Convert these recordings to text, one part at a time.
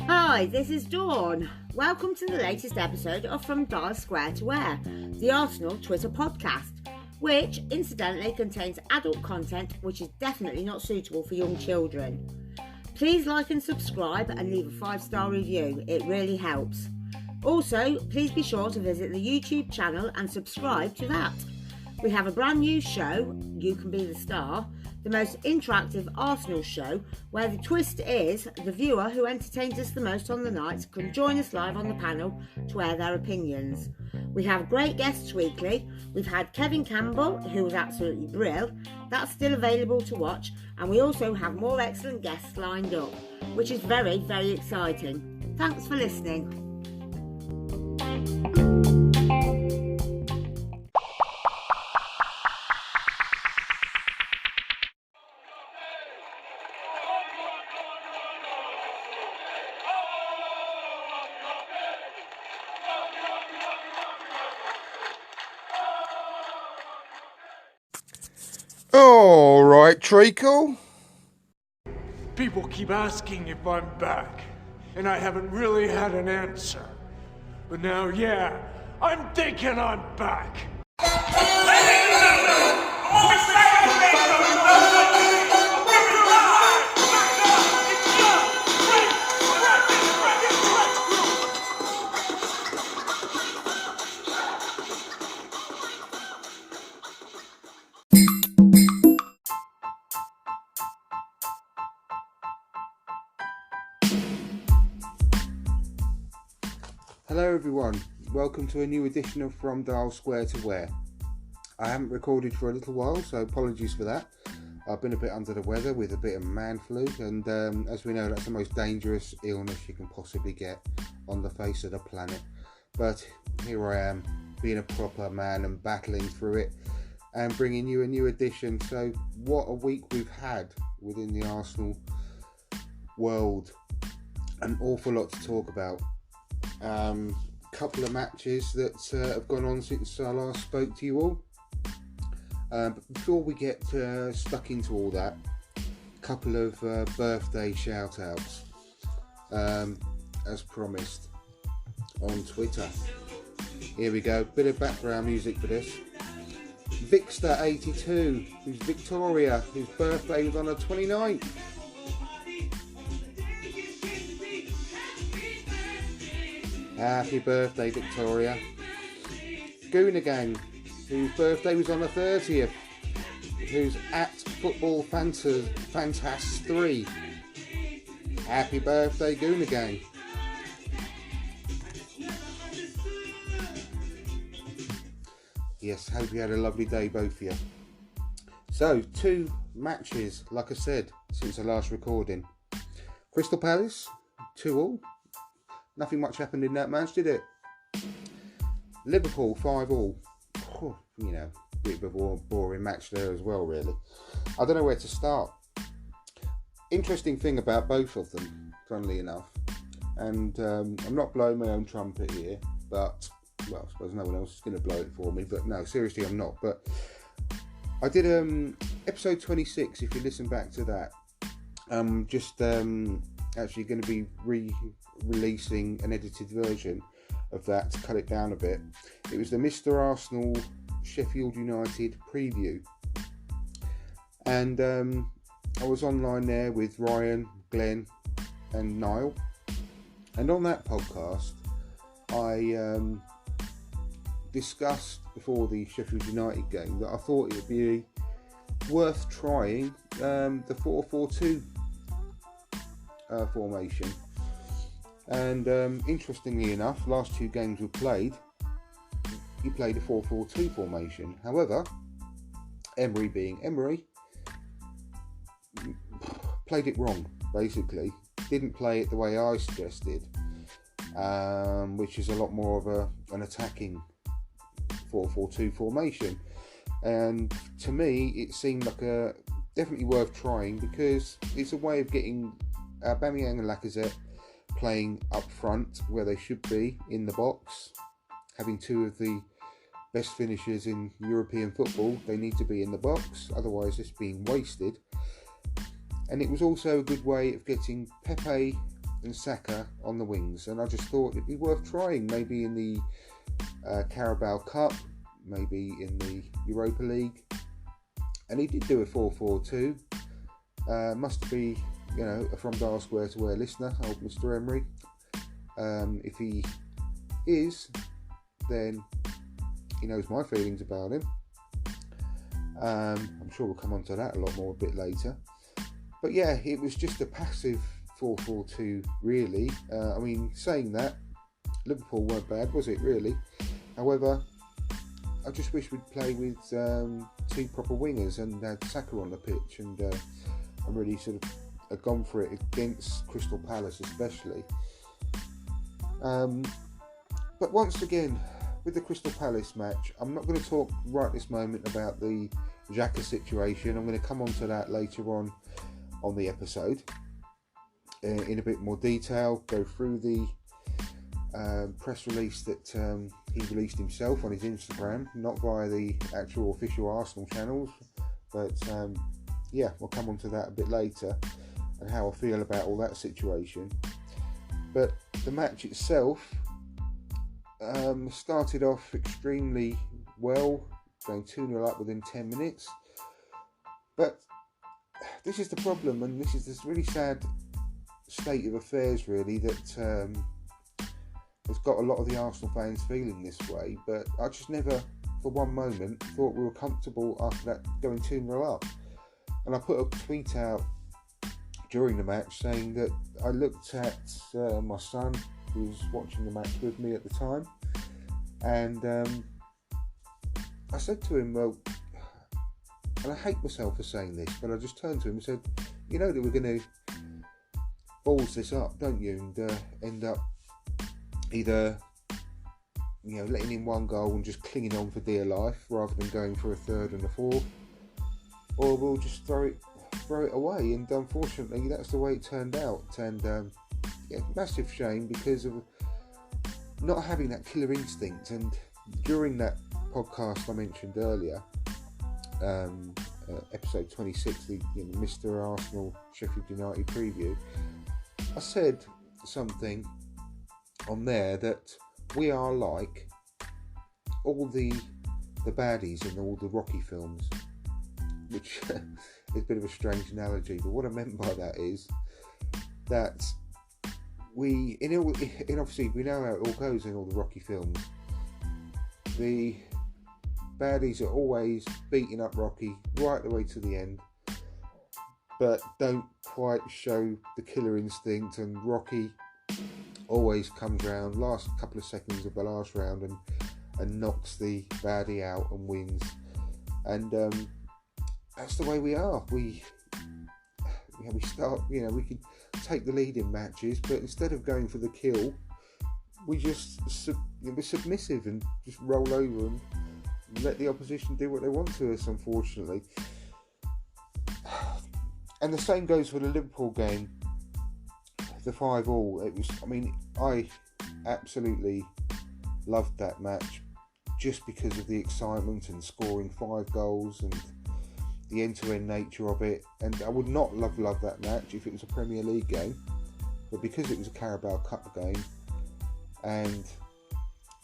Hi, this is Dawn. Welcome to the latest episode of From Dial Square to Where, the Arsenal Twitter podcast, which incidentally contains adult content which is definitely not suitable for young children. Please like and subscribe and leave a 5-star review, it really helps. Also, please be sure to visit the YouTube channel and subscribe to that. We have a brand new show, You Can Be the Star, the most interactive Arsenal show, where the twist is the viewer who entertains us the most on the night can join us live on the panel to air their opinions. We have great guests weekly. We've had Kevin Campbell, who was absolutely brilliant. That's still available to watch, and we also have more excellent guests lined up, which is very, very exciting. Thanks for listening. All right, Treacle. People keep asking if I'm back, and I haven't really had an answer. But now, yeah, I'm thinking I'm back. Hello everyone, welcome to a new edition of From Dial Square to Where. I haven't recorded for a little while, so apologies for that. I've been a bit under the weather with a bit of man flu, and as we know, that's the most dangerous illness you can possibly get on the face of the planet. But here I am, being a proper man and battling through it and bringing you a new edition. So what a week we've had within the Arsenal world. An awful lot to talk about. Couple of matches that have gone on since I last spoke to you all. But before we get stuck into all that, a couple of birthday shout outs as promised on Twitter. Here we go, bit of background music for this. Vixter82, who's Victoria, whose birthday was on the 29th. Happy birthday, Victoria. Gooner Gang, whose birthday was on the 30th, who's at Football Fantas 3. Happy birthday, Gooner Gang. Yes, hope you had a lovely day, both of you. So, 2 matches, like I said, since the last recording. Crystal Palace, 2-2. Nothing much happened in that match, did it? Liverpool 5-5. You know, a bit of a boring match there as well, really. I don't know where to start. Interesting thing about both of them, funnily enough, and I'm not blowing my own trumpet here, but, well, I suppose no one else is going to blow it for me, but no, seriously, I'm not. But I did episode 26, if you listen back to that. Actually going to be releasing an edited version of that to cut it down a bit. It was the Mr. Arsenal Sheffield United preview, and I was online there with Ryan, Glenn and Niall, and on that podcast I discussed before the Sheffield United game that I thought it would be worth trying the 4-4-2 formation, and interestingly enough, last 2 games we played, he played a 4-4-2 formation. However, Emery being Emery, played it wrong, basically. Didn't play it the way I suggested, which is a lot more of an attacking 4-4-2 formation. And to me, it seemed like definitely worth trying, because it's a way of getting Aubameyang and Lacazette playing up front where they should be in the box, having 2 of the best finishers in European football. They need to be in the box, otherwise it's being wasted. And it was also a good way of getting Pepe and Saka on the wings. And I just thought it'd be worth trying, maybe in the Carabao Cup, maybe in the Europa League. And he did do a 4-4-2. Must be, a From Dial Square to Where listener, old Mr. Emery. If he is, then he knows my feelings about him. I'm sure we'll come on to that a lot more a bit later. But yeah, it was just a passive 4-4-2, really. Saying that, Liverpool weren't bad, was it, really? However, I just wish we'd play with two proper wingers and had Saka on the pitch, and I'm really sort of gone for it against Crystal Palace especially. But once again, with the Crystal Palace match, I'm not going to talk right this moment about the Xhaka situation. I'm going to come on to that later on the episode in a bit more detail, go through the press release that he released himself on his Instagram, not via the actual official Arsenal channels, but we'll come on to that a bit later and how I feel about all that situation. But the match itself started off extremely well, going 2-0 up within 10 minutes. But this is the problem, and this is this really sad state of affairs, really, that has got a lot of the Arsenal fans feeling this way. But I just never, for one moment, thought we were comfortable after that going 2-0 up. And I put a tweet out during the match saying that I looked at my son, who was watching the match with me at the time, and I said to him, well, and I hate myself for saying this, but I just turned to him and said, you know that we're going to balls this up, don't you, and end up either letting in one goal and just clinging on for dear life rather than going for a third and a fourth, or we'll just throw it away. And unfortunately that's the way it turned out, and massive shame because of not having that killer instinct. And during that podcast I mentioned earlier, episode 26, the Mr. Arsenal Sheffield United preview, I said something on there that we are like all the baddies in all the Rocky films, which is a bit of a strange analogy, but what I meant by that is that obviously we know how it all goes in all the Rocky films. The baddies are always beating up Rocky right the way to the end, but don't quite show the killer instinct, and Rocky always comes round last couple of seconds of the last round and knocks the baddie out and wins. And that's the way we are. We start, we can take the lead in matches, but instead of going for the kill, we just we're submissive and just roll over and let the opposition do what they want to us, unfortunately. And the same goes for the Liverpool game, the 5-5. It was, I absolutely loved that match just because of the excitement and scoring 5 goals and the end-to-end nature of it. And I would not love that match if it was a Premier League game, but because it was a Carabao Cup game and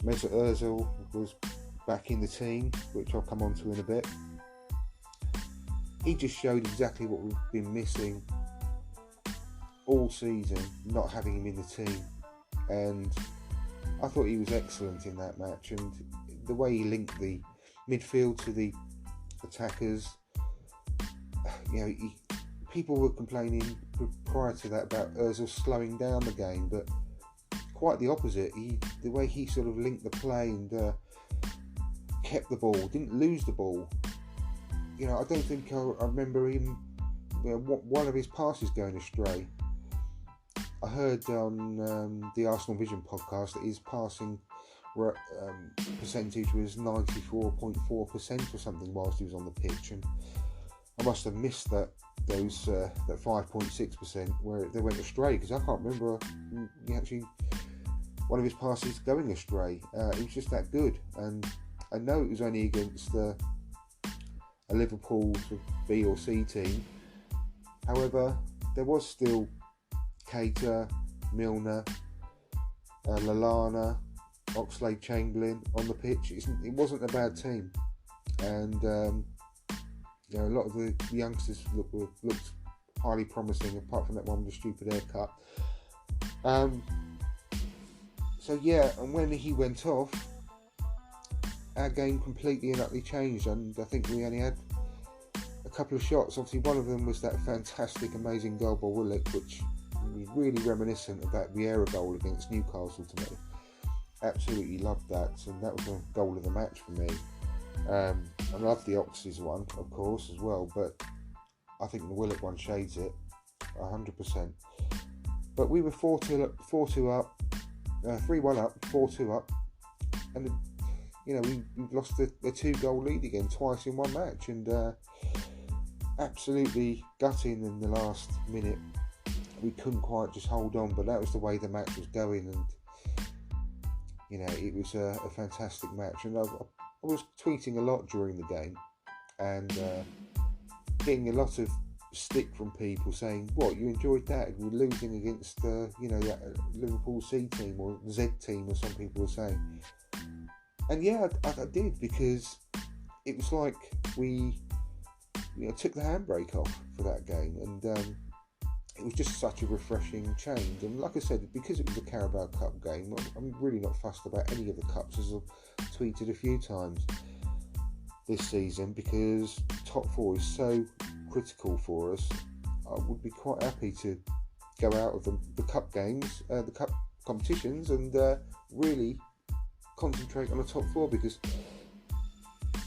Mesut Ozil was back in the team, which I'll come on to in a bit, he just showed exactly what we've been missing all season, not having him in the team. And I thought he was excellent in that match, and the way he linked the midfield to the attackers. People were complaining prior to that about Ozil slowing down the game, but quite the opposite. The way he sort of linked the play and kept the ball, didn't lose the ball. I don't think I remember him, one of his passes going astray. I heard on the Arsenal Vision podcast that his passing percentage was 94.4% or something whilst he was on the pitch, and I must have missed that 5.6% where they went astray, because I can't remember actually one of his passes going astray. He was just that good, and I know it was only against a Liverpool B or C team, However, there was still Cater, Milner, Lallana, Oxlade-Chamberlain on the pitch. It wasn't a bad team, and a lot of the youngsters looked highly promising, apart from that one with the stupid haircut. And when he went off, our game completely and utterly changed, and I think we only had a couple of shots. Obviously, one of them was that fantastic, amazing goal by Willock, which was really reminiscent of that Vieira goal against Newcastle to me. Absolutely loved that, and that was the goal of the match for me. I love the Oxys one, of course, as well, but I think the Willock one shades it 100%. But we were 4-2 up, 3-1 up, 4-2 up, and we lost the 2-goal lead again twice in one match, and absolutely gutting in the last minute. We couldn't quite just hold on, but that was the way the match was going, and it was a fantastic match. And I was tweeting a lot during the game, and getting a lot of stick from people saying, "What, you enjoyed that? We're losing against that Liverpool C team or Z team," as some people were saying. And yeah, I did, because it was like we took the handbrake off for that game, and it was just such a refreshing change. And like I said, because it was a Carabao Cup game, I'm really not fussed about any of the cups, as I've tweeted a few times this season, because top 4 is so critical for us. I would be quite happy to go out of the cup games, the cup competitions, and really concentrate on the top 4, because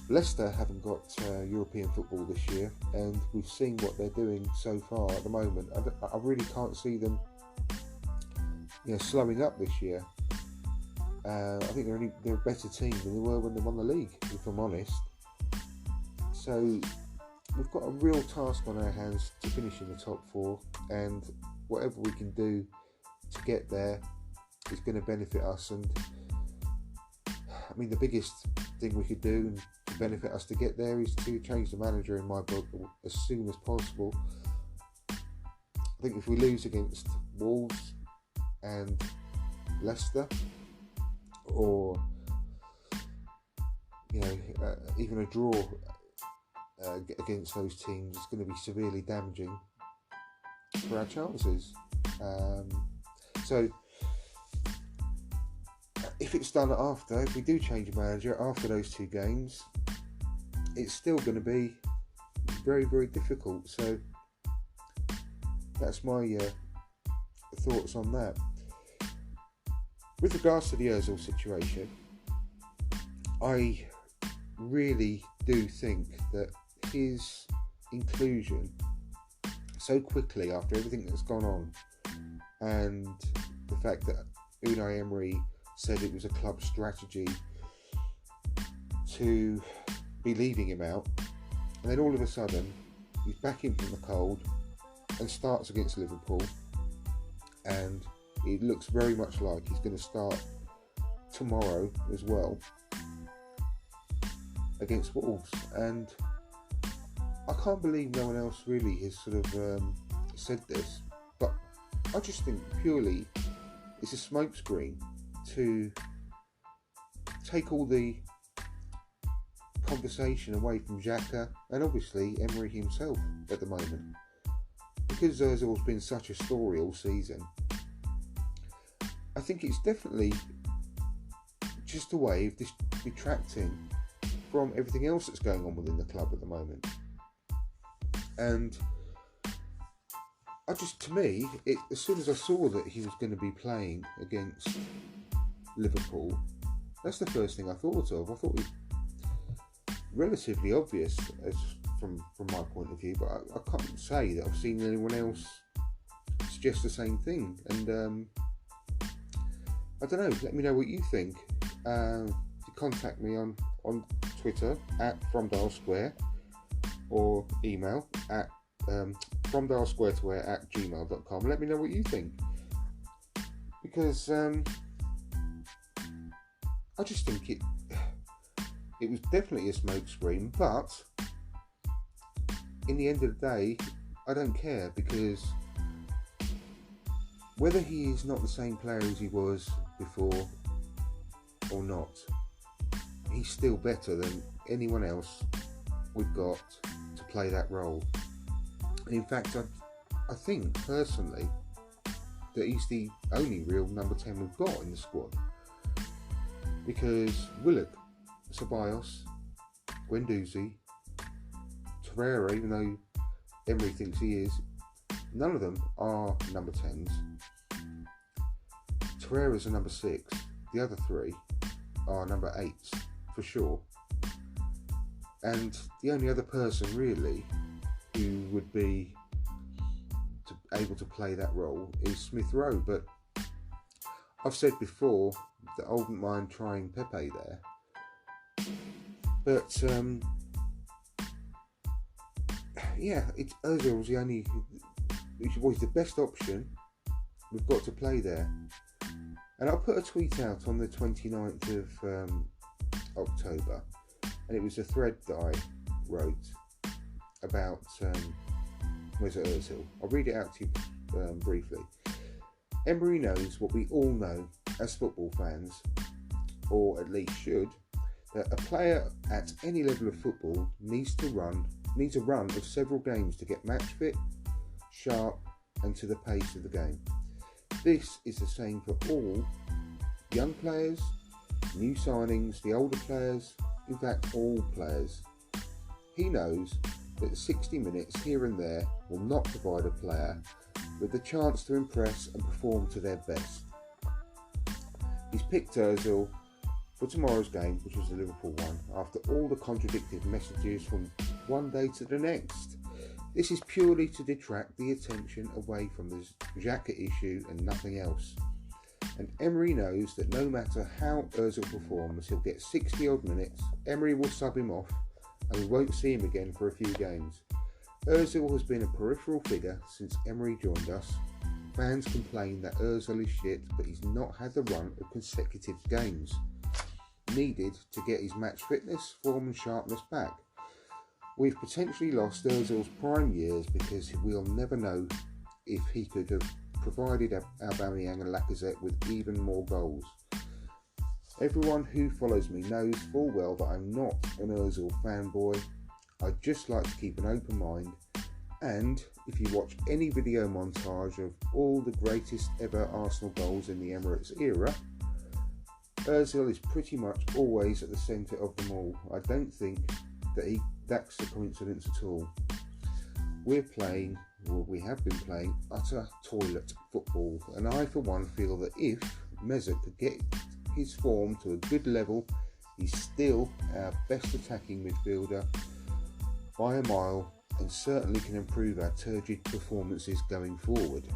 Leicester haven't got European football this year, and we've seen what they're doing so far at the moment. I really can't see them slowing up this year. I think they're a better team than they were when they won the league, if I'm honest. So we've got a real task on our hands to finish in the top 4, and whatever we can do to get there is going to benefit us. And I mean, the biggest thing we could do to benefit us to get there is to change the manager, in my book, as soon as possible. I think if we lose against Wolves and Leicester, or even a draw against those teams, is going to be severely damaging for our chances. So if it's done if we do change a manager after those 2 games, it's still going to be very, very difficult. So that's my thoughts on that. With regards to the Ozil situation, I really do think that his inclusion so quickly after everything that's gone on, and the fact that Unai Emery said it was a club strategy to be leaving him out, and then all of a sudden he's back in from the cold and starts against Liverpool, and it looks very much like he's going to start tomorrow as well against Wolves. And I can't believe no one else really has sort of said this, but I just think purely it's a smokescreen to take all the conversation away from Xhaka and obviously Emery himself at the moment. Because Ozil's been such a story all season, I think it's definitely just a way of detracting from everything else that's going on within the club at the moment. And to me, as soon as I saw that he was going to be playing against Liverpool, that's the first thing I thought of. I thought it was relatively obvious from my point of view, but I can't say that I've seen anyone else suggest the same thing. And I don't know, let me know what you think. Contact me on Twitter at FromDialSquare, or email at FromDialSquare@gmail.com. Let me know what you think, because I just think it was definitely a smokescreen, but in the end of the day, I don't care, because whether he is not the same player as he was before or not, he's still better than anyone else we've got to play that role. In fact, I think personally that he's the only real number 10 we've got in the squad, because Willock, Ceballos, Guendouzi, Torreira, even though Emery thinks he is, none of them are number 10s. Torreira's a number 6. The other 3 are number 8s for sure. And the only other person really who would be able to play that role is Smith Rowe. But I've said before that I wouldn't mind trying Pepe there. But it's Ozil's the only, he's the best option we've got to play there. And I'll put a tweet out on the 29th of October, and it was a thread that I wrote about Mesut Ozil. I'll read it out to you briefly. Emery knows what we all know as football fans, or at least should, that a player at any level of football needs a run of several games to get match fit, sharp, and to the pace of the game. This is the same for all young players, new signings, the older players, in fact all players. He knows that 60 minutes here and there will not provide a player with the chance to impress and perform to their best. He's picked Ozil for tomorrow's game, which was the Liverpool one, after all the contradictory messages from one day to the next. This is purely to detract the attention away from the Xhaka issue and nothing else. And Emery knows that no matter how Ozil performs, he'll get 60 odd minutes, Emery will sub him off, and we won't see him again for a few games. Ozil has been a peripheral figure since Emery joined us. Fans complain that Ozil is shit, but he's not had the run of consecutive games needed to get his match fitness, form and sharpness back. We've potentially lost Ozil's prime years because we'll never know if he could have provided Aubameyang and Lacazette with even more goals. Everyone who follows me knows full well that I'm not an Ozil fanboy. I just like to keep an open mind, and if you watch any video montage of all the greatest ever Arsenal goals in the Emirates era, Ozil is pretty much always at the centre of them all. I don't think that that's a coincidence at all. We have been playing utter toilet football, and I for one feel that if Mesut could get his form to a good level, he's still our best attacking midfielder by a mile, and certainly can improve our turgid performances going forward.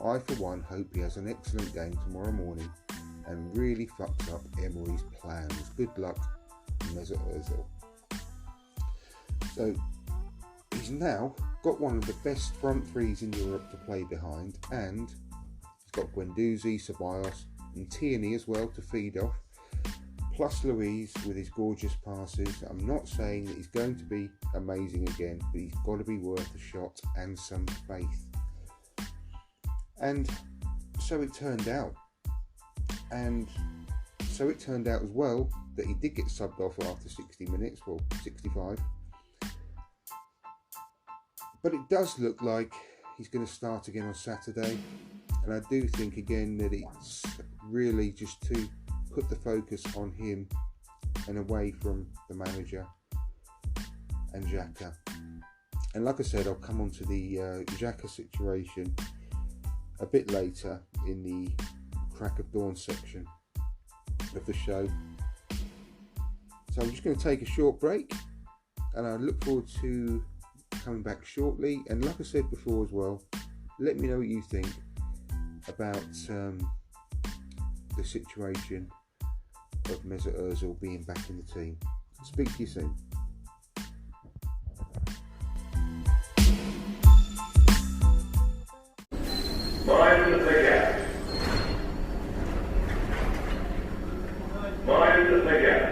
I for one hope he has an excellent game tomorrow morning and really fucks up Emery's plans. Good luck, Mesut Ozil. So he's now got one of the best front threes in Europe to play behind, and he's got Guendouzi, Ceballos and Tierney as well to feed off, plus Luiz with his gorgeous passes. I'm not saying that he's going to be amazing again, but he's got to be worth a shot and some faith. And so it turned out. And so it turned out as well that he did get subbed off after 60 minutes, well 65. But it does look like he's going to start again on Saturday. And I do think again that it's really just to put the focus on him and away from the manager and Xhaka. And like I said, I'll come on to the Xhaka situation a bit later in the Crack of Dawn section of the show. So I'm just going to take a short break, and I look forward to coming back shortly. And like I said before as well, let me know what you think about the situation of Mesut Ozil being back in the team. Speak to you soon. Mind the gap. Mind the gap.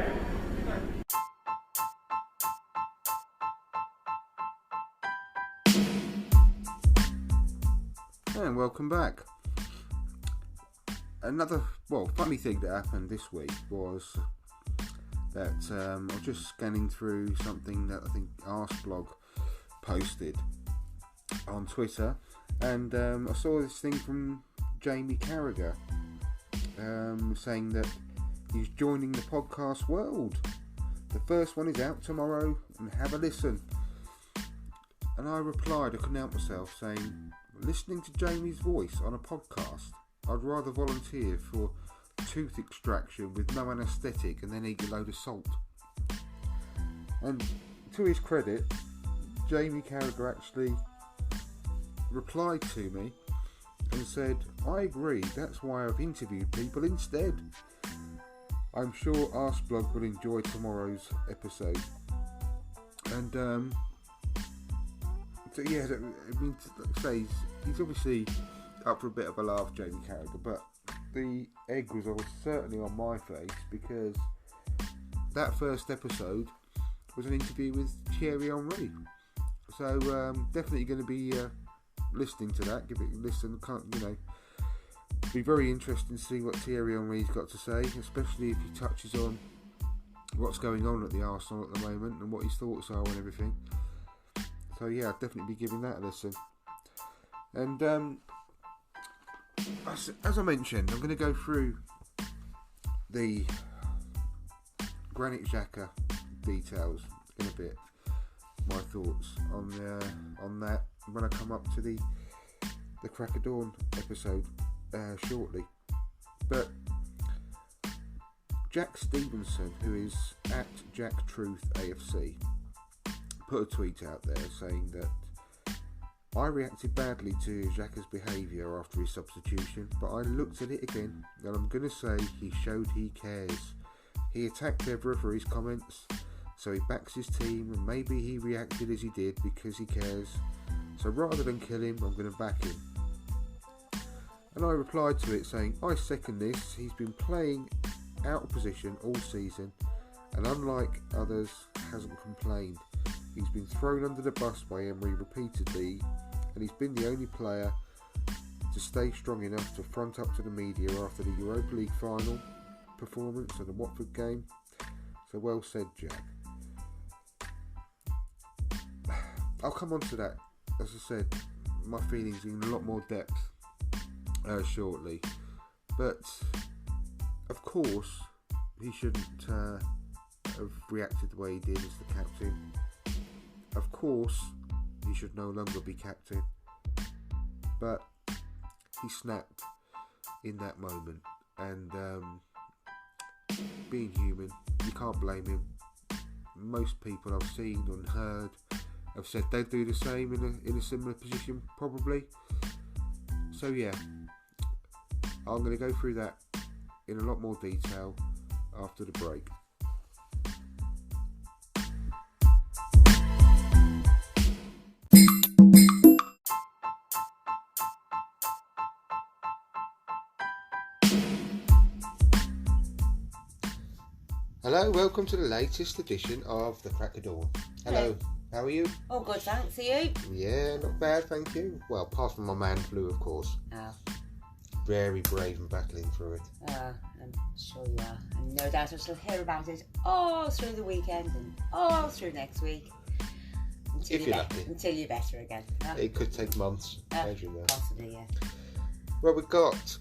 And welcome back. Another, funny thing that happened this week was that I was just scanning through something that I think Arseblog posted on Twitter, and I saw this thing from Jamie Carragher saying that he's joining the podcast world. The first one is out tomorrow, and have a listen. And I replied, I couldn't help myself, saying, listening to Jamie's voice on a podcast, I'd rather volunteer for tooth extraction with no anaesthetic and then eat a load of salt. And to his credit, Jamie Carragher actually replied to me and said, I agree, that's why I've interviewed people instead. I'm sure Arseblog will enjoy tomorrow's episode. And so yeah, I mean, to say he's obviously up for a bit of a laugh, Jamie Carragher, but the egg was certainly on my face, because that first episode was an interview with Thierry Henry. So definitely going to be listening to that. Give it a listen. Be very interesting to see what Thierry Henry's got to say, especially if he touches on what's going on at the Arsenal at the moment and what his thoughts are and everything. So yeah, I'll definitely be giving that a listen. And as I mentioned, I'm going to go through the Granit Xhaka details in a bit. My thoughts on that when I come up to the Crack of Dawn episode shortly. But Jack Stevenson, who is at JackTruthAFC, put a tweet out there saying that I reacted badly to Xhaka's behaviour after his substitution, but I looked at it again and I'm going to say he showed he cares. He attacked Evra for his comments, so he backs his team, and maybe he reacted as he did because he cares. So rather than kill him, I'm going to back him. And I replied to it saying, I second this. He's been playing out of position all season, and unlike others, hasn't complained. He's been thrown under the bus by Emery repeatedly, and he's been the only player to stay strong enough to front up to the media after the Europa League final performance and the Watford game. So well said, Jack. I'll come on to that, as I said, my feelings in a lot more depth shortly. But of course, he shouldn't have reacted the way he did as the captain. Of course, he should no longer be captain, but he snapped in that moment, and being human, you can't blame him. Most people I've seen and heard have said they'd do the same in a similar position, probably. So yeah, I'm going to go through that in a lot more detail after the break. Hello, welcome to the latest edition of the Crack of Dawn. Hello, how are you? Oh, good, thanks. Are you? Yeah, not bad, thank you. Well, apart from my man flu, of course. Oh. Very brave and battling through it. I'm sure you are. And no doubt I shall hear about it all through the weekend and all through next week. If you're lucky. Until you're better again. It could take months, as you know. Possibly, yeah. Well, we've got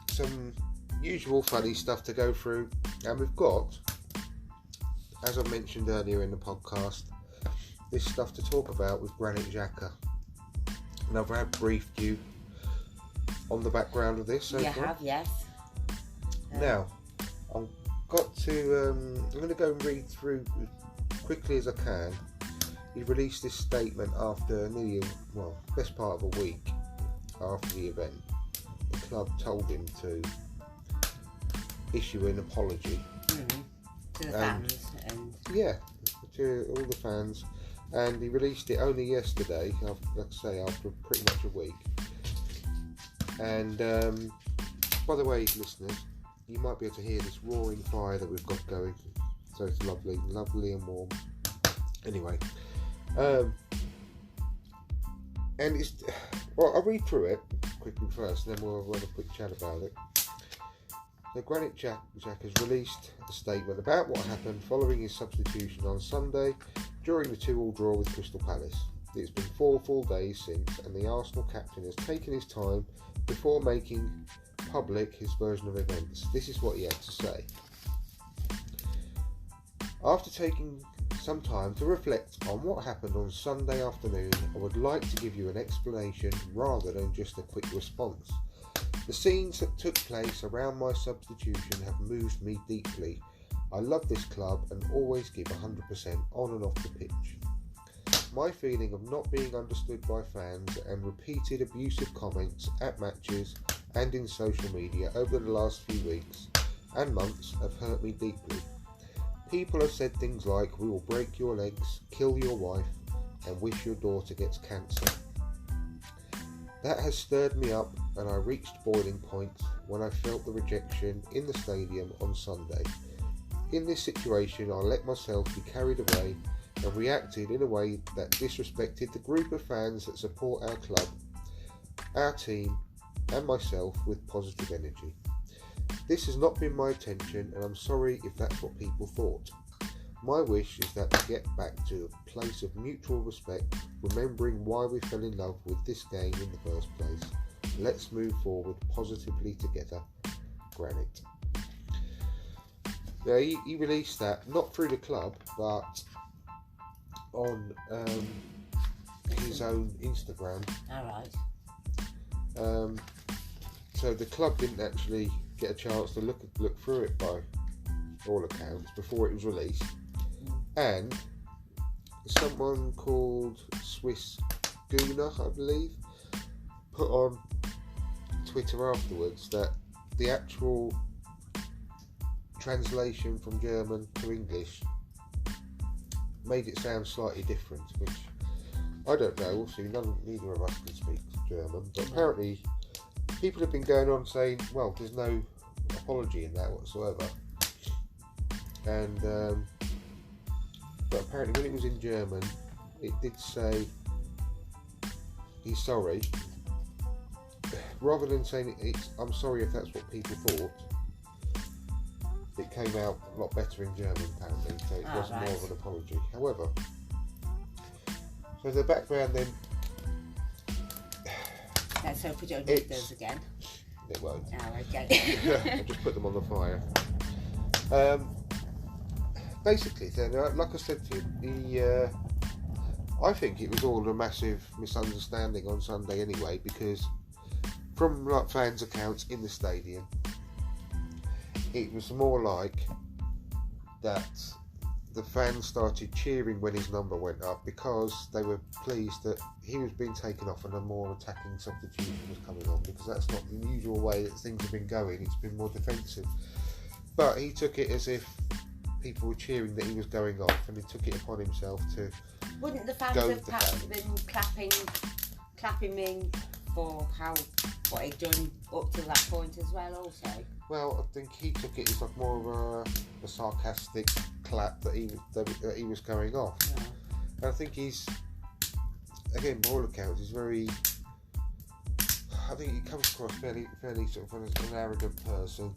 some usual funny stuff to go through, and we've got, as I mentioned earlier in the podcast, this stuff to talk about with Granit Xhaka. And I've briefed you on the background of this. You have, yes. Now, I'm going to go and read through as quickly as I can. He released this statement after best part of a week after the event. The club told him to issue an apology to the fans, and yeah, to all the fans, and he released it only yesterday, after pretty much a week. And by the way, listeners, you might be able to hear this roaring fire that we've got going, so it's lovely and warm. Anyway, and it's Well, I'll read through it quickly first, and then we'll have a quick chat about it. The Granite Jack has released a statement about what happened following his substitution on Sunday during the 2-2 draw with Crystal Palace. It's been 4 full days since, and the Arsenal captain has taken his time before making public his version of events. This is what he had to say. After taking some time to reflect on what happened on Sunday afternoon, I would like to give you an explanation rather than just a quick response. The scenes that took place around my substitution have moved me deeply. I love this club and always give 100% on and off the pitch. My feeling of not being understood by fans and repeated abusive comments at matches and in social media over the last few weeks and months have hurt me deeply. People have said things like, "We will break your legs, kill your wife, and wish your daughter gets cancer." That has stirred me up, and I reached boiling point when I felt the rejection in the stadium on Sunday. In this situation, I let myself be carried away and reacted in a way that disrespected the group of fans that support our club, our team, and myself with positive energy. This has not been my intention, and I'm sorry if that's what people thought. My wish is that we get back to a place of mutual respect, remembering why we fell in love with this game in the first place. Let's move forward positively together. Granite. Now, he released that not through the club, but on his own Instagram. Alright. So the club didn't actually get a chance to look through it by all accounts before it was released. And someone called Swiss Gooner, I believe, put on Twitter afterwards that the actual translation from German to English made it sound slightly different, which I don't know. Obviously, neither of us can speak German, but apparently people have been going on saying, well, there's no apology in that whatsoever. And but apparently when it was in German, it did say he's sorry. Rather than saying I'm sorry if that's what people thought, it came out a lot better in German apparently, so it was more of an apology. However, so the background then... Let's hope we don't need those again. It won't. Oh, okay. I'll just put them on the fire. Basically, then, like I said to you, I think it was all a massive misunderstanding on Sunday anyway, because from like fans' accounts in the stadium, it was more like that the fans started cheering when his number went up because they were pleased that he was being taken off and a more attacking substitution was coming on, because that's not the usual way that things have been going. It's been more defensive. But he took it as if people were cheering that he was going off, and he took it upon himself to... Wouldn't the fans have perhaps been clapping him for what he'd done up to that point as well also? Well, I think he took it as like more of a sarcastic clap that he was going off. Yeah. And I think he's, again, by all accounts, he's very... I think he comes across fairly sort of as an arrogant person.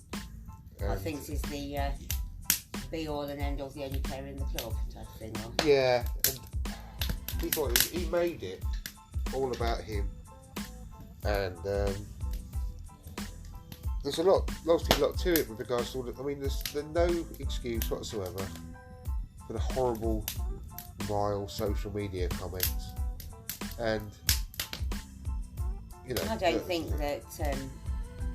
I think he's the be all and end all, the only player in the club type of thing. Or? Yeah, and he thought he made it all about him, and there's a lot to it with regards to all I mean, there's no excuse whatsoever for the horrible, vile social media comments, and you know. I don't think that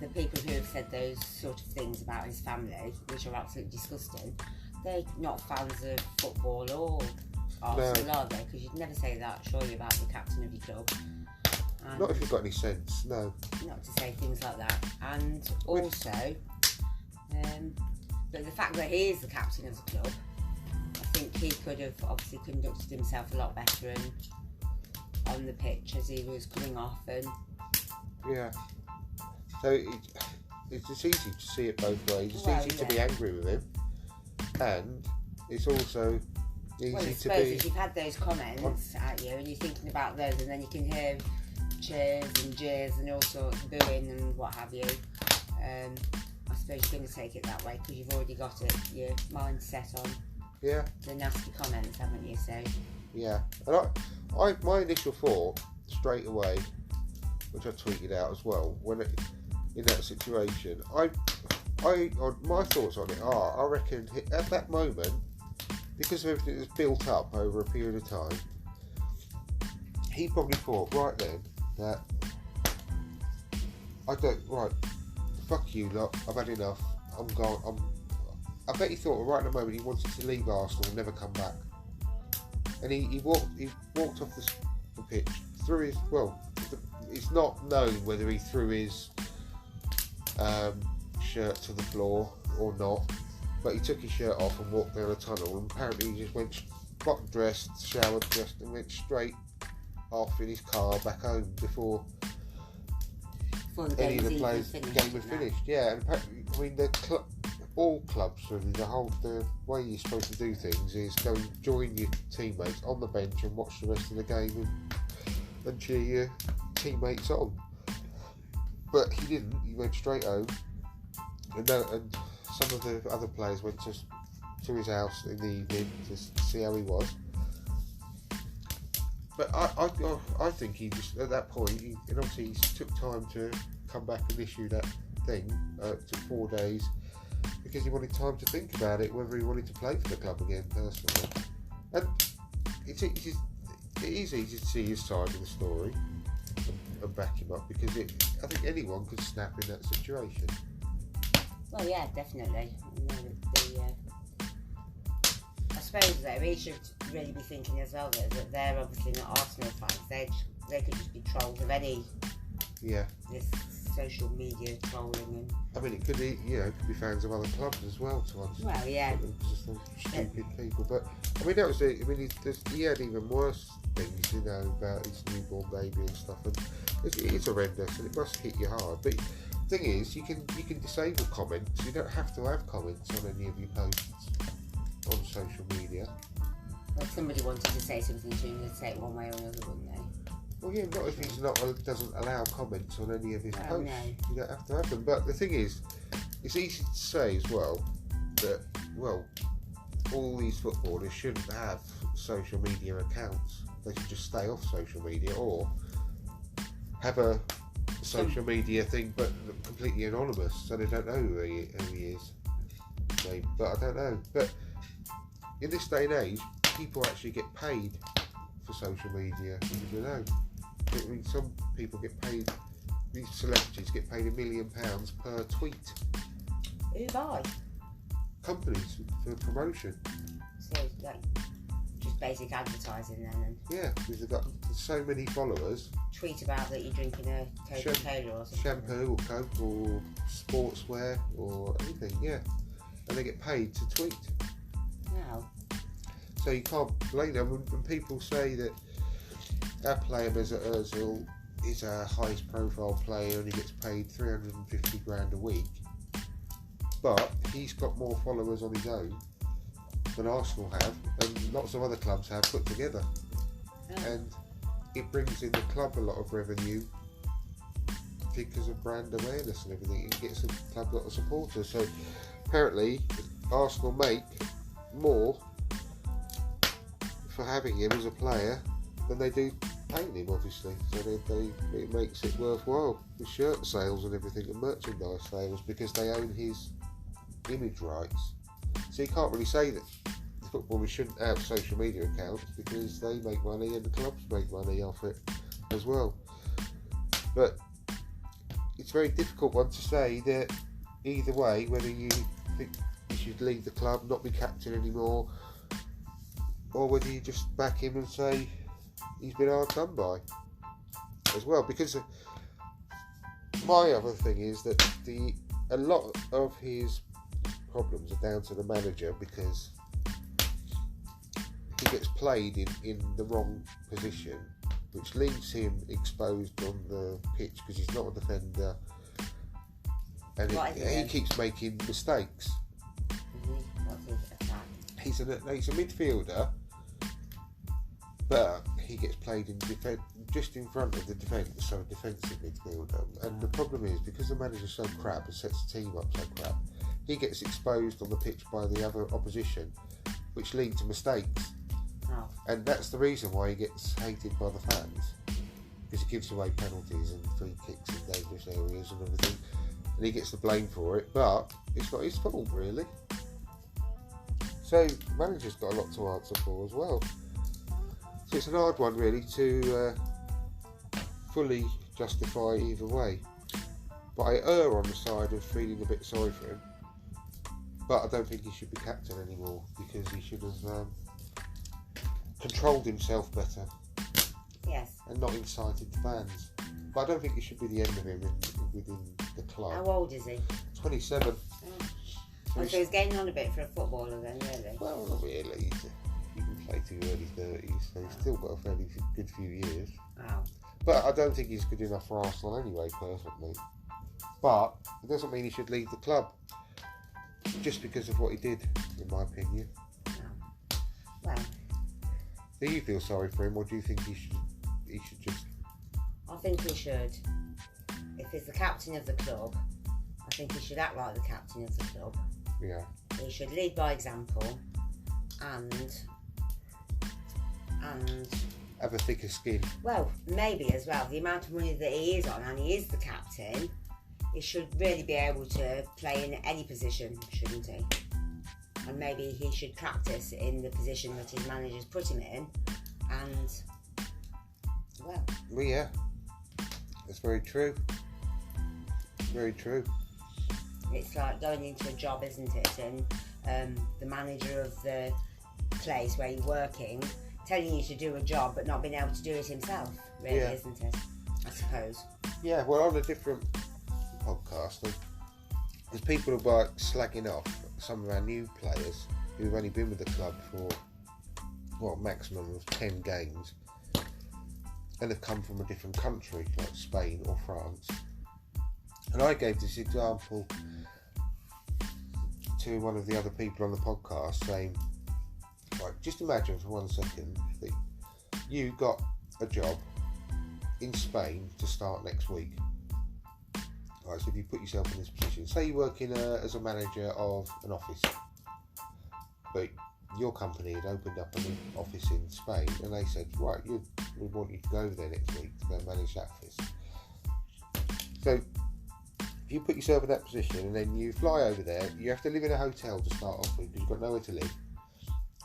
the people who have said those sort of things about his family, which are absolutely disgusting, they're not fans of football or Arsenal, are they? Because you'd never say that, surely, about the captain of your club. And not if you've got any sense, no. Not to say things like that. And also, but the fact that he is the captain of the club, I think he could have obviously conducted himself a lot better and on the pitch as he was coming off. And yeah. So it's easy to see it both ways. It's easy to be angry with him, and it's also easy to be... if you've had those comments at you and you're thinking about those, and then you can hear cheers and jeers and all sorts, booing and what have you. I suppose you're going to take it that way because you've already got your mind set on the nasty comments, haven't you? So yeah, and I my initial thought straight away, which I tweeted out as well, in that situation, my thoughts on it are, I reckon at that moment, because of everything that's built up over a period of time, he probably thought right then that fuck you lot, I've had enough, I'm gone. I bet he thought right at the moment he wanted to leave Arsenal and never come back. And he walked off the pitch, threw his, it's not known whether he threw his shirt to the floor or not, but he took his shirt off and walked down a tunnel, and apparently he just went, got dressed, showered, dressed, and went straight off in his car back home before any of the players' game had finished. Yeah, and apparently, I mean, all clubs, really, the way you're supposed to do things is go and join your teammates on the bench and watch the rest of the game and cheer your teammates on. But he didn't. He went straight home, and some of the other players went to his house in the evening to see how he was. But I think he just, at that point, and obviously he took time to come back and issue that thing. It took 4 days because he wanted time to think about it, whether he wanted to play for the club again personally. And it is easy to see his side of the story and back him up, because I think anyone could snap in that situation. Well, yeah, definitely. I suppose though he should really be thinking as well that they're obviously not Arsenal fans. They could just be trolls of any this social media trolling and. I mean, it could be fans of other clubs as well. Well, yeah. Just stupid people, but I mean that was it. I mean he had even worse things, about his newborn baby and stuff, and it's horrendous and it must hit you hard. But the thing is, you can disable comments. You don't have to have comments on any of your posts on social media. Well, if somebody wanted to say something to him, they'd say it one way or another, wouldn't they? Well, yeah, not if he's doesn't allow comments on any of his posts. No. You don't have to have them. But the thing is, it's easy to say as well that all these footballers shouldn't have social media accounts. They should just stay off social media, or have a social media thing but completely anonymous, so they don't know who he is. Maybe, but I don't know. But in this day and age, people actually get paid for social media. You know, I mean, some people get paid. These celebrities get paid £1 million per tweet. Who by? Companies for promotion. So like just basic advertising then. And yeah, because they've got so many followers. Tweet about that you're drinking a Coca-Cola or something. Shampoo or Coke or sportswear or anything. Yeah, and they get paid to tweet. Wow. So you can't blame them when people say that our player Mesut Ozil is our highest profile player and he gets paid 350 grand a week, but he's got more followers on his own than Arsenal have and lots of other clubs have put together. And it brings in the club a lot of revenue because of brand awareness and everything. It gets the club a lot of supporters. So apparently Arsenal make more for having him as a player than they do paying him, obviously. So it makes it worthwhile with shirt sales and everything and merchandise sales because they own his image rights. So you can't really say that the footballers shouldn't have social media accounts because they make money and the clubs make money off it as well. But it's a very difficult one to say that either way, whether you think he should leave the club, not be captain anymore, or whether you just back him and say he's been hard done by as well. Because my other thing is that a lot of his problems are down to the manager because he gets played in the wrong position, which leaves him exposed on the pitch because he's not a defender, and he keeps making mistakes. What's his attack? He's a midfielder, but he gets played in just in front of the defensive midfielder. And the problem is, because the manager's so crap and sets the team up so crap, he gets exposed on the pitch by the other opposition, which lead to mistakes. Oh. And that's the reason why he gets hated by the fans, because he gives away penalties and free kicks in dangerous areas and everything, and he gets the blame for it, but it's not his fault really. So the manager's got a lot to answer for as well. So it's an hard one really to fully justify either way. But I err on the side of feeling a bit sorry for him. But I don't think he should be captain anymore, because he should have controlled himself better. Yes. And not incited the fans. But I don't think it should be the end of him within the club. How old is he? 27. So he's getting on a bit for a footballer then, really? Well, not really. He can play to early 30s, so he's still got a fairly good few years. Wow. But I don't think he's good enough for Arsenal anyway, personally. But it doesn't mean he should leave the club, just because of what he did, in my opinion. No. Well, Do you feel sorry for him, or do you think he should just... I think he should. If he's the captain of the club, I think he should act like the captain of the club. Yeah. He should lead by example and have a thicker skin. well, maybe as well, the amount of money that he is on, and he is the captain, he should really be able to play in any position, shouldn't he? And maybe he should practice in the position that his manager's put him in, and, well... Well, yeah. That's very true. Very true. It's like going into a job, isn't it? And the manager of the place where you're working telling you to do a job but not being able to do it himself, really, Yeah. isn't it? I suppose. Yeah, well, on a different podcast, there's people who are slagging off some of our new players who've only been with the club for, well, maximum of 10 games, and have come from a different country, like Spain or France. And I gave this example to one of the other people on the podcast, saying, like, just imagine for 1 second that you got a job in Spain to start next week. Right, so if you put yourself in this position, say you work as a manager of an office, but your company had opened up an office in Spain, and they said, right, we want you to go over there next week to go manage that office. So if you put yourself in that position and then you fly over there, you have to live in a hotel to start off with, because you've got nowhere to live.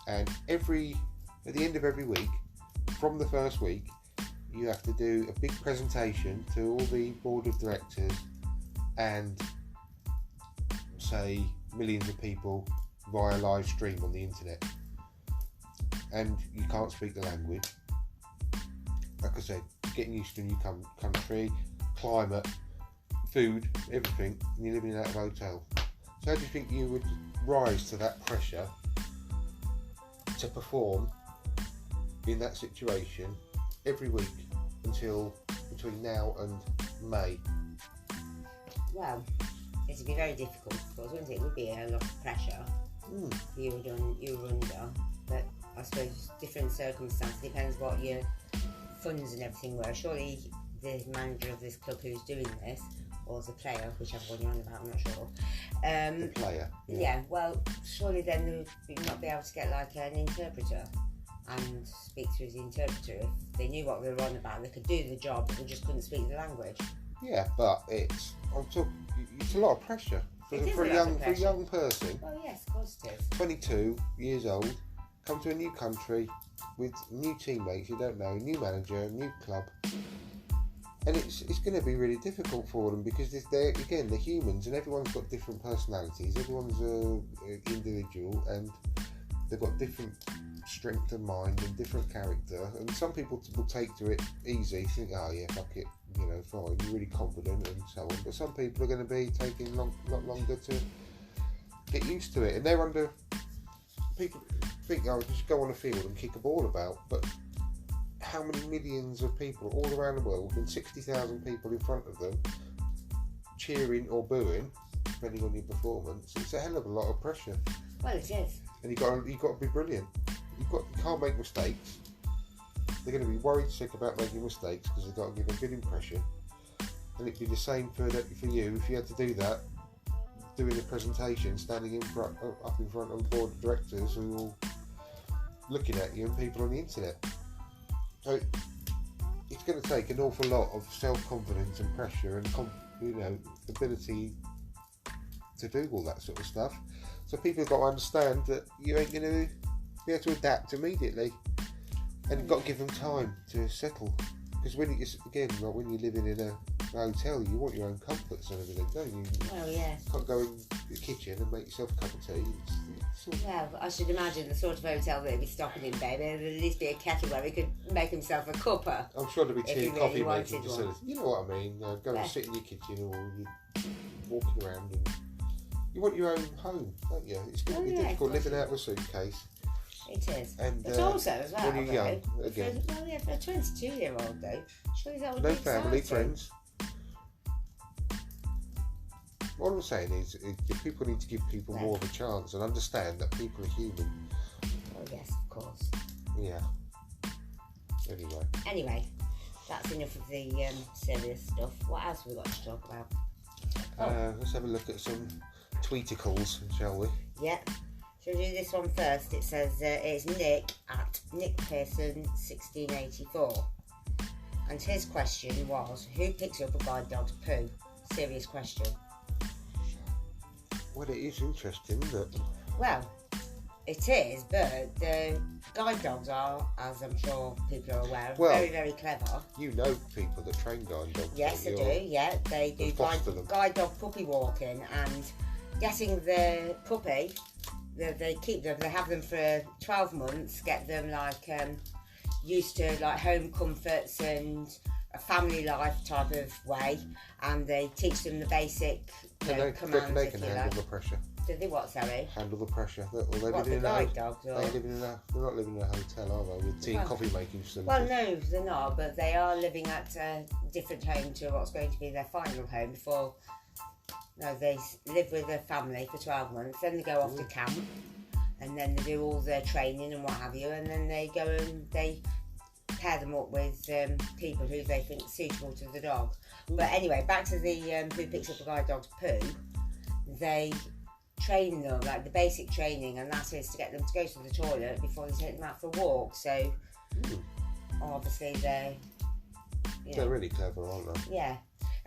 And at the end of every week, from the first week, you have to do a big presentation to all the board of directors and, say, millions of people via live stream on the internet. And you can't speak the language. Like I said, getting used to a new country, climate, food, everything, and you're living in that hotel. So how do you think you would rise to that pressure to perform in that situation every week until between now and May? Well, it would be very difficult, of course, wouldn't it? It would be a lot of pressure you were under, but I suppose different circumstances, depends what your funds and everything were. Surely the manager of this club who's doing this, or the player, whichever one you're on about, I'm not sure. The player. Yeah, well, surely then they would not be able to get like an interpreter and speak through the interpreter. If they knew what we were on about, they could do the job, but they just couldn't speak the language. Yeah, but it's a lot of pressure for a young person. Well, yes, of course it is. 22 years old, come to a new country with new teammates you don't know, new manager, new club, and it's going to be really difficult for them, because they're humans, and everyone's got different personalities. Everyone's an individual, and they've got different strength of mind and different character. And some people will take to it easy, think, oh yeah, fuck it, fine, you're really confident and so on. But some people are going to be taking a lot longer to get used to it, and they're under. People think, oh, just go on the field and kick a ball about, but how many millions of people all around the world, and 60,000 people in front of them cheering or booing, depending on your performance? It's a hell of a lot of pressure. Well, it is. And you've got to be brilliant. You can't make mistakes. They're going to be worried sick about making mistakes because they've got to give a good impression. And it'd be the same for you if you had to do that, doing a presentation, standing up in front of the board of directors who are all looking at you and people on the internet. So it's going to take an awful lot of self-confidence and pressure and ability to do all that sort of stuff. So people have got to understand that you ain't going to be able to adapt immediately, and you've got to give them time to settle. Because when you're living in a hotel, you want your own comforts and everything, don't you? Well, yeah. You can't go in the kitchen and make yourself a cup of tea. Well, I should imagine the sort of hotel that he'd be stopping in, baby. There'd at least be a kettle where he could make himself a cuppa. I'm sure there'd be tea and coffee really making facilities. You know what I mean? Go and sit in your kitchen or you're walking around. And you want your own home, don't you? It's going to be difficult living out of a suitcase. It is. And, but also, as well, when you're young, again. For a 22-year-old, though, surely that would no be family, exciting. friends. What I'm saying is people need to give people more of a chance and understand that people are human. Oh, yes, of course. Yeah. Anyway, that's enough of the serious stuff. What else have we got to talk about? Let's have a look at some tweeticles, shall we? Yeah. Shall we do this one first? It says it's Nick at Nick Pearson 1684. And his question was, who picks up a guide dog's poo? Serious question. Well, it is interesting, isn't it? Well, it is, but the guide dogs are, as I'm sure people are aware, very, very clever. You know people that train guide dogs. Yes, I do, yeah. They do guide dog puppy walking, and getting the puppy, they keep them, they have them for 12 months, get them used to home comforts and a family life type of way, and they teach them the basic commands. They can handle the pressure. Do they what, sorry? Handle the pressure. They're not living in a hotel, are they? With tea and coffee making facilities. Well, no, they're not, but they are living at a different home to what's going to be their final home before. No, they live with their family for 12 months, then they go off to camp, and then they do all their training and what have you, and then they go and they pair them up with people who they think suitable to the dog. But anyway, back to the who picks up a guide dog's poo. They train them, the basic training, and that is to get them to go to the toilet before they take them out for a walk. So obviously they're really clever, aren't they? Yeah.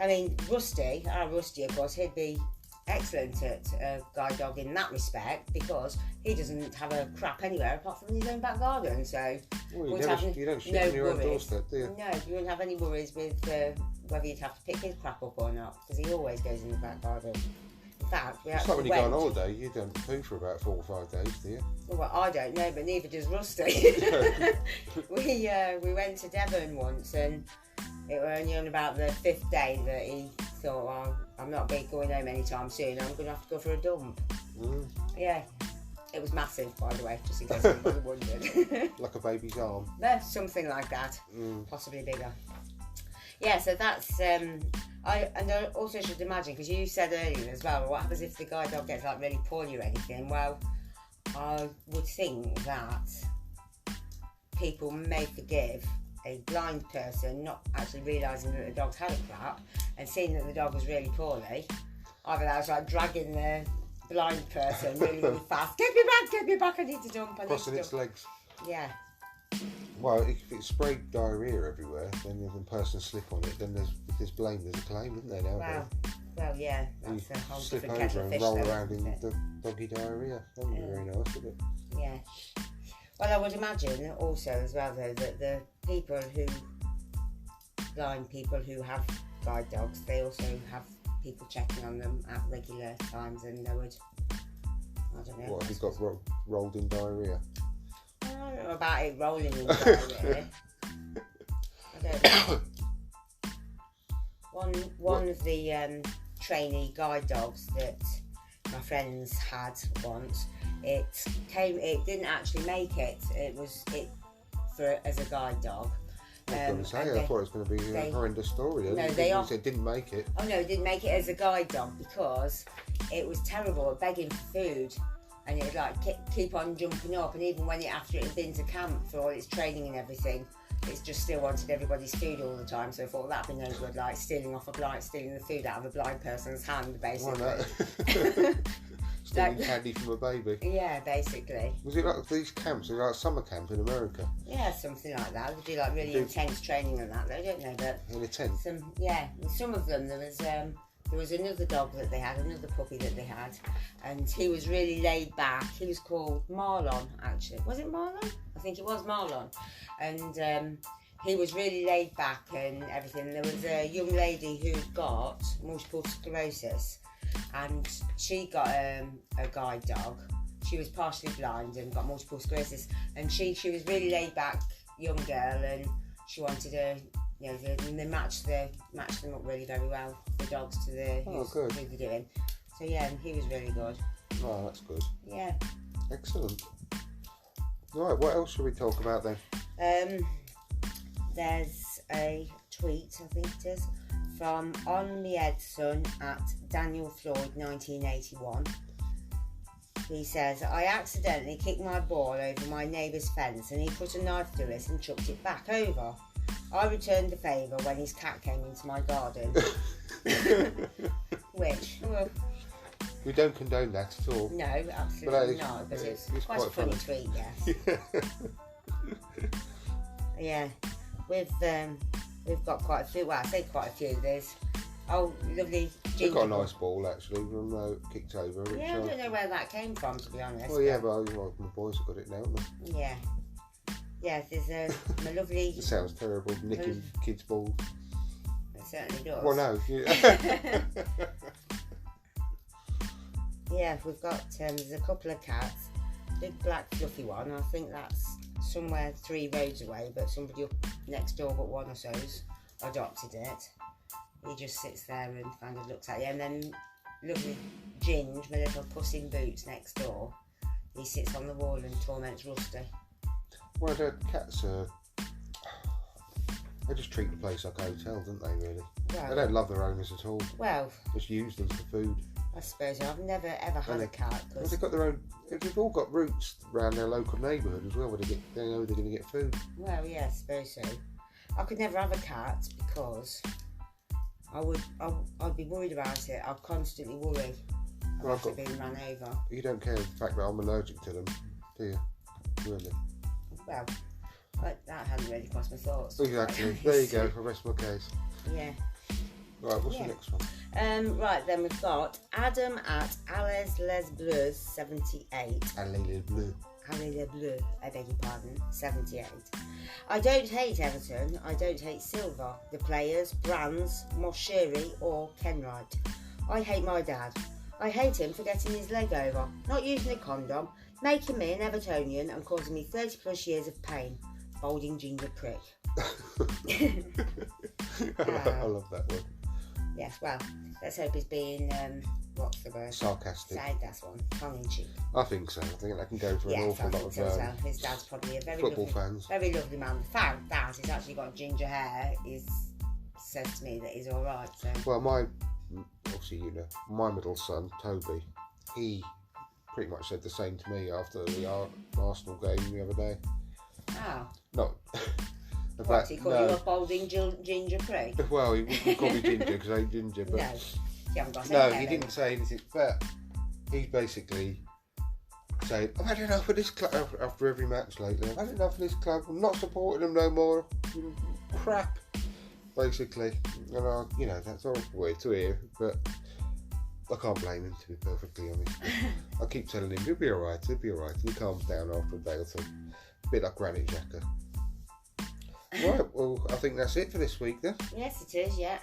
I mean, Rusty, of course, he'd be excellent at a guide dog in that respect, because he doesn't have a crap anywhere apart from his own back garden. So you don't shit on your own doorstep, do you? No, you wouldn't have any worries with whether you'd have to pick his crap up or not, because he always goes in the back garden. In fact, it's like when you go on holiday, you don't poo for about 4 or 5 days, do you? Well, I don't know, but neither does Rusty. We went to Devon once, and it was only on about the 5th day that he thought, well, I'm not going home anytime soon, I'm going to have to go for a dump. Yeah, it was massive, by the way, just in case anybody wondered. Like a baby's arm? No, something like that, possibly bigger. Yeah, so that's, I also should imagine, because you said earlier as well, what happens if the guide dog gets really poorly or anything? Well, I would think that people may forgive a blind person not actually realising that the dog's had a crap and seeing that the dog was really poorly. Either that was dragging the blind person really, really fast. Get me back, I need to dump. Crossing its legs. Yeah. Well, if it's sprayed diarrhoea everywhere, then if a person slip on it, then if there's blame, there's a claim, isn't there now? Well, yeah, that's a whole slip different over kettle of and fish. roll around in the doggy diarrhoea. That wouldn't be very nice, would it? Yeah. Well, I would imagine also as well, though, that the blind people who have guide dogs, they also have people checking on them at regular times, and they would, I don't know. What, have you got rolled in diarrhoea? I don't know about it rolling in diarrhoea. I don't know. One of the trainee guide dogs that my friends had once, it didn't actually make it. It was as a guide dog. I was going to say, I thought it was going to be a horrendous story. No, you said didn't make it. Oh no, it didn't make it as a guide dog because it was terrible at begging for food, and it would keep on jumping up. And even after it had been to camp for all its training and everything, it's just still wanted everybody's food all the time. So I thought that'd be no good, like stealing the food out of a blind person's hand, basically. Why not? Stealing candy from a baby. Yeah, basically. Was it like these camps? Like summer camp in America? Yeah, something like that. They do like really intense training and that, though, don't they? But in a tent. Some of them there was another dog that they had, another puppy that they had, and he was really laid back. He was called Marlon, actually. Was it Marlon? I think it was Marlon. And he was really laid back and everything. There was a young lady who got multiple sclerosis, and she got a guide dog. She was partially blind and got multiple sclerosis, and she was really laid back young girl, and she wanted and they matched them up really very well, the dogs to the who they're doing. So yeah, and he was really good. Oh, that's good. Yeah. Excellent. Right, what else should we talk about then? There's a tweet, I think it is, from On Me Edson at Daniel Floyd 1981. He says, I accidentally kicked my ball over my neighbour's fence and he put a knife through it and chucked it back over. I returned the favour when his cat came into my garden. Which, well, we don't condone that at all. no, absolutely not, but it's quite a funny tweet, yes. Yeah, we've got quite a few, well, I say quite a few. There's, lovely ginger. We've got a nice ball actually, from kicked over. Yeah, I don't know where that came from, to be honest. Well, yeah, but my boys have got it now, haven't they? Yeah. Yeah, there's my lovely... It sounds terrible, nicking kids' balls. It certainly does. Well, no. Yeah, we've got, there's a couple of cats. Big black fluffy one, I think that's somewhere 3 roads away, but somebody up next door but one or so's adopted it. He just sits there and kind of looks at you. And then lovely Ginge, my little Puss in Boots next door, he sits on the wall and torments Rusty. Well, the cats they just treat the place like a hotel, don't they, really? Well, they don't love their owners at all. Well, just use them for food. I suppose I've never ever had a cat. Well, they've got their own. They've all got roots around their local neighbourhood as well, where they know they're going to get food. Well, yeah, I suppose so. I could never have a cat because I'd be worried about it. I'd constantly worry about being run over. You don't care the fact that I'm allergic to them, do you? Really? Well, that hadn't really crossed my thoughts. Exactly. There you go. I rest my case. Yeah. Right, what's the next one? Right, then we've got Adam at Allez Les Bleus 78. Allez Les Bleus. Allez Les Bleus, I beg your pardon, 78. I don't hate Everton, I don't hate Silva, the players, Brands, Moshiri or Kenwright. I hate my dad. I hate him for getting his leg over, not using a condom, making me an Evertonian and causing me 30 plus years of pain. Balding ginger prick. I love that one. Yes, well, let's hope he's being, what's the word? Sarcastic. That's one, tongue in cheek. I think so. I think that can go for an awful lot of so. His dad's probably a very football lovely, fans. Very lovely man. The fact that he's actually got ginger hair says to me that he's all right. So. Well, obviously, my middle son, Toby, he pretty much said the same to me after the Arsenal game the other day. Oh. Not... What, he called you a balding ginger prick? Well, he wouldn't call me ginger because I ain't ginger, but... No, you haven't got no, he didn't say anything, but he's basically saying, I've had enough of this club after every match lately. I've had enough of this club. I'm not supporting them no more. Crap, basically. And that's all weird to hear, but I can't blame him, to be perfectly honest. I keep telling him, he'll be alright, and he calms down after a day or two. A bit like Granit Xhaka. Right, well, I think that's it for this week then. Yes, it is, yeah.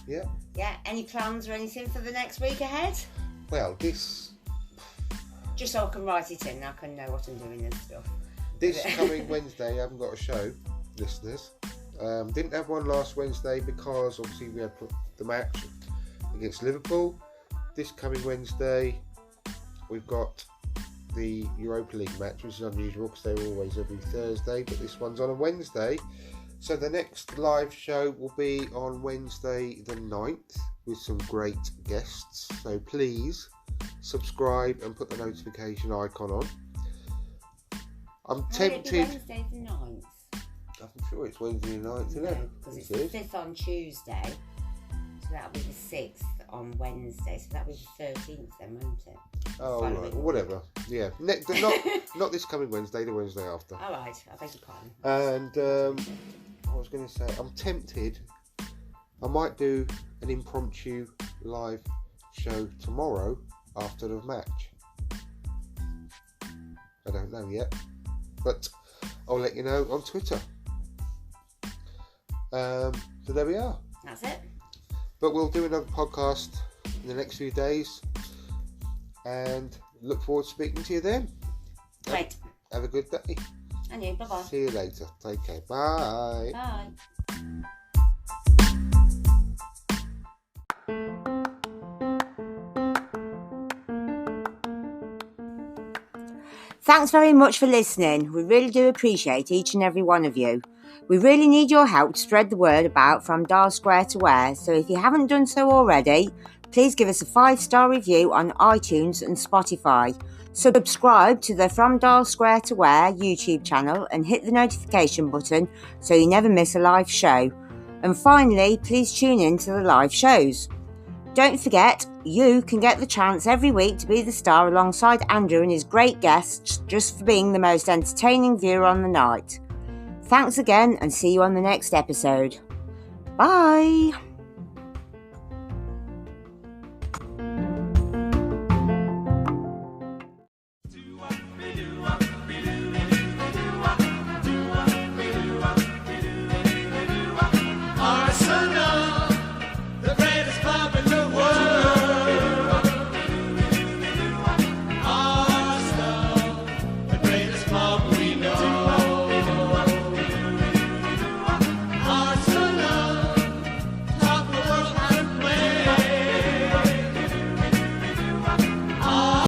Yeah. Yeah, any plans or anything for the next week ahead? Well, this... Just so I can write it in, I can know what I'm doing and stuff. This coming Wednesday, I haven't got a show, listeners. Didn't have one last Wednesday because obviously we had the match against Liverpool. This coming Wednesday, we've got the Europa League match, which is unusual because they're always every Thursday, but this one's on a Wednesday. So the next live show will be on Wednesday the 9th with some great guests. So please subscribe and put the notification icon on. I'm tempted. Wednesday the 9th. I'm sure it's Wednesday night, isn't it? Because it's the 5th on Tuesday, so that'll be the 6th on Wednesday, so that'll be the 13th then, won't it? Oh, right. Whatever. Yeah. Not this coming Wednesday, the Wednesday after. All right, I beg your pardon. And I was going to say, I'm tempted. I might do an impromptu live show tomorrow after the match. I don't know yet, but I'll let you know on Twitter. So there we are. That's it. But we'll do another podcast in the next few days, and look forward to speaking to you then. Great. Have a good day. And you. Bye-bye. See you later. Take care. Bye. Bye. Thanks very much for listening. We really do appreciate each and every one of you. We really need your help to spread the word about From Dial Square to Where, so if you haven't done so already, please give us a 5-star review on iTunes and Spotify. Subscribe to the From Dial Square to Where YouTube channel and hit the notification button so you never miss a live show. And finally, please tune in to the live shows. Don't forget, you can get the chance every week to be the star alongside Andrew and his great guests just for being the most entertaining viewer on the night. Thanks again and see you on the next episode. Bye!